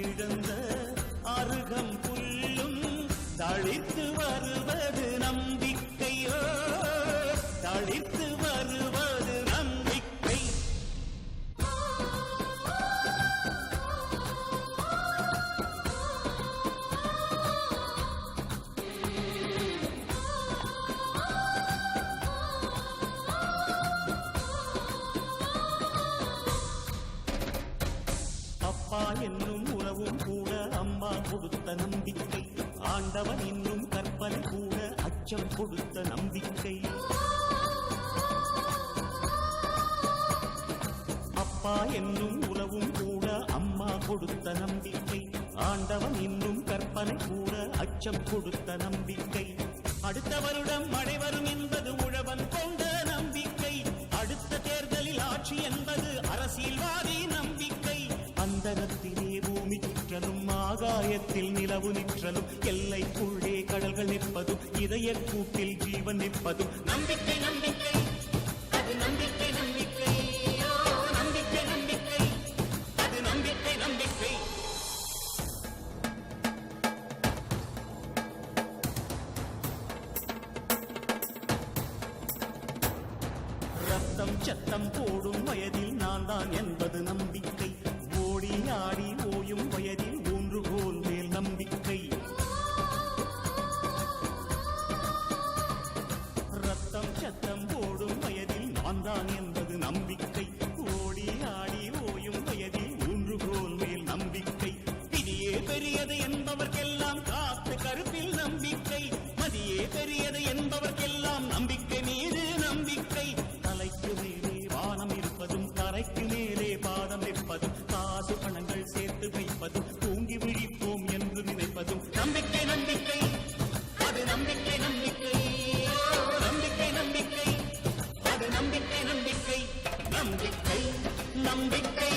இழந்த அருகம் புல்லும் தளிர்த்து வருவது நம்பிக்கையோ, தளிர்த்து வருவது நம்பிக்கை. அப்பா என்னும் உறவும் கூட அம்மா கொடுத்த நம்பிக்கை, ஆண்டவன் என்னும் கற்பனை கூட அச்சம் கொடுத்த நம்பிக்கை. அப்பா என்னும் உறவும் கூட அம்மா கொடுத்த நம்பிக்கை, ஆண்டவன் என்னும் கற்பனை கூட அச்சம் கொடுத்த நம்பிக்கை. அடுத்த வருடம் மழை வரும் என்பது உழவன் கொண்ட நம்பிக்கை, அடுத்த தேர்தலில் ஆட்சி என்பது அரசியல்வாதி நம்பிக்கை. அந்தரத்திலே பூமி சுற்றலும் ஆகாயத்தில் நிலவு நிற்றலும் எல்லைக்குள்ளே கடல்கள் நிற்பதும் இதய கூட்டில் ஜீவன் நிற்பதும் நம்பிக்கை நம்பிக்கை, அது நம்பிக்கை நம்பிக்கை, நம்பிக்கை நம்பிக்கை, அது நம்பிக்கை நம்பிக்கை. ரத்தம் சத்தம் போடும் வயதில் நான் தான் என்பது நம்பிக்கை, ஓடி ஆடி ஓயும் வயதில் ஊன்றுகோல் மேல் நம்பிக்கை. ரத்தம் சத்தம் போடும் வயதில் நான் தான் என்பது நம்பிக்கை, ஓடி ஆடி ஓயும் வயதில் ஊன்றுகோல் மேல் நம்பிக்கை. விதியே பெரியது என்பவர்க்கெல்லாம் காத்து கருப்பில் நம்பிக்கை, மதியே பெரியது என்பவர்க்கெல்லாம் நம்பிக்கை மீது நம்பிக்கை. தலைக்கு மேலே வானம் இருப்பதும் தரைக்கு மேலே பாதம் நிற்பதும் காசு பணங்கள் சேர்த்து வைப்பதும் தூங்கி விழிப்போம் என்று நினைப்பதும் நம்பிக்கை நம்பிக்கை, அது நம்பிக்கை நம்பிக்கை, நம்பிக்கை நம்பிக்கை, அது நம்பிக்கை நம்பிக்கை, நம்பிக்கை நம்பிக்கை.